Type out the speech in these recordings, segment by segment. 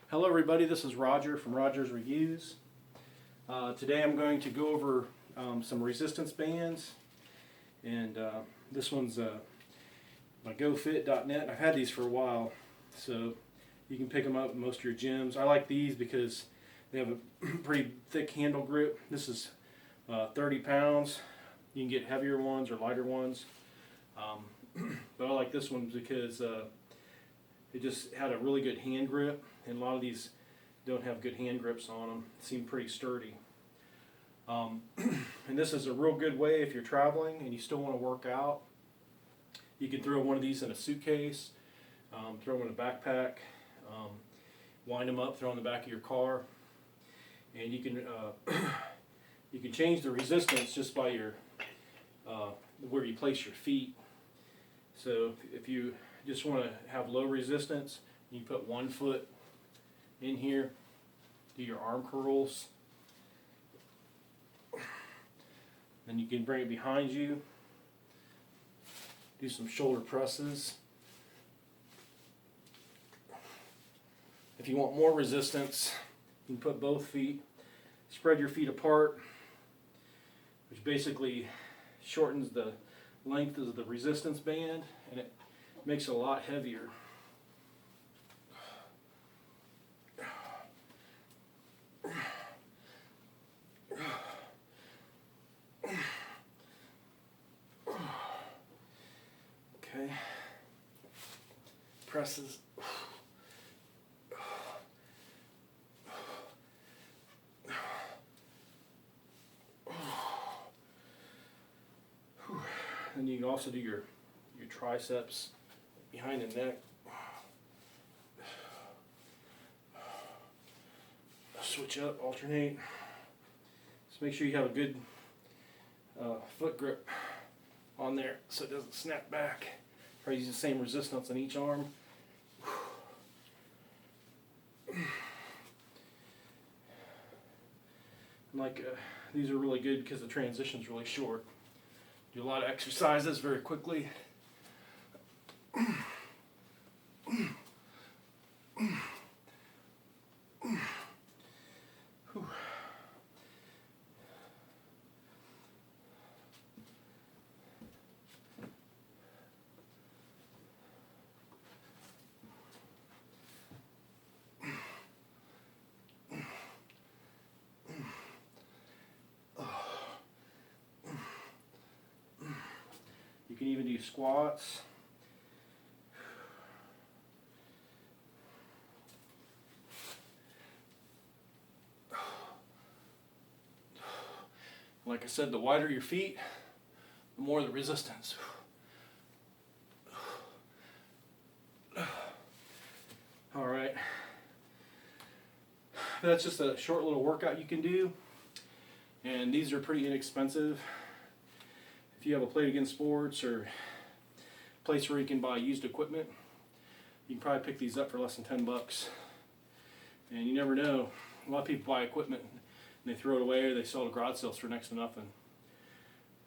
Hello everybody, this is Roger from Roger's Reviews. Today I'm going to go over some resistance bands, and this one's by GoFit.net. I've had these for a while, so you can pick them up in most of your gyms. I like these because they have a pretty thick handle grip. This is 30 pounds. You can get heavier ones or lighter ones, but I like this one because it just had a really good hand grip, and a lot of these don't have good hand grips on them. Seem pretty sturdy. And this is a real good way if you're traveling and you still want to work out. You can throw one of these in a suitcase, throw them in a backpack, wind them up, throw them in the back of your car, and you can change the resistance just by your where you place your feet. So if you just want to have low resistance, you put one foot in here, do your arm curls, then you can bring it behind you, do some shoulder presses. If you want more resistance, you can put both feet, spread your feet apart, which basically shortens the length of the resistance band, and it makes it a lot heavier. Okay, presses. And you can also do your triceps behind the neck. Switch up, alternate. Just make sure you have a good foot grip on there so it doesn't snap back. Try to use the same resistance on each arm. These are really good because the transition's really short. Do a lot of exercises very quickly. You can even do squats. Like I said, the wider your feet, the more the resistance. All right. That's just a short little workout you can do, and these are pretty inexpensive. If you have a Play Against Sports or a place where you can buy used equipment, you can probably pick these up for less than 10 bucks. And you never know, a lot of people buy equipment and they throw it away, or they sell it at garage sales for next to nothing.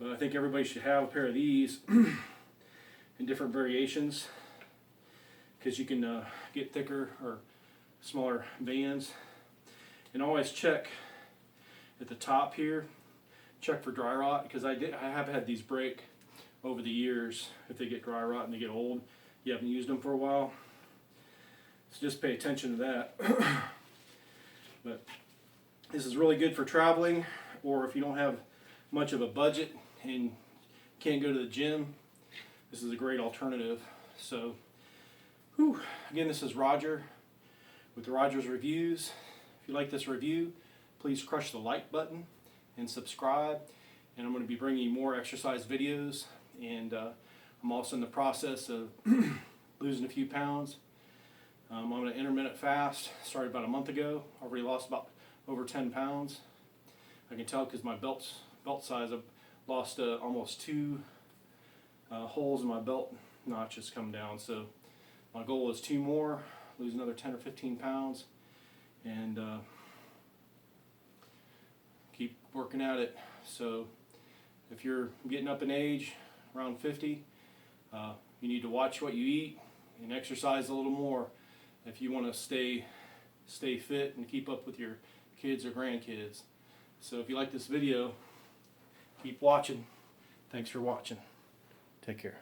But I think everybody should have a pair of these in different variations, because you can get thicker or smaller bands. And always check at the top here, check for dry rot, because I have had these break over the years. If they get dry rot and they get old, you haven't used them for a while, so just pay attention to that. But this is really good for traveling, or if you don't have much of a budget and can't go to the gym, this is a great alternative. So again, this is Roger with Roger's Reviews. If you like this review, please crush the like button and subscribe, and I'm going to be bringing you more exercise videos, and I'm also in the process of losing a few pounds. I'm on an intermittent fast, started about a month ago. I already lost about over 10 pounds. I can tell because my belt size, I've lost almost 2 holes in my belt notches come down. So my goal is 2 more, lose another 10 or 15 pounds, and keep working at it. So if you're getting up in age, around 50, you need to watch what you eat and exercise a little more if you want to stay stay fit and keep up with your kids or grandkids. So if you like this video, keep watching. Thanks for watching. Take care.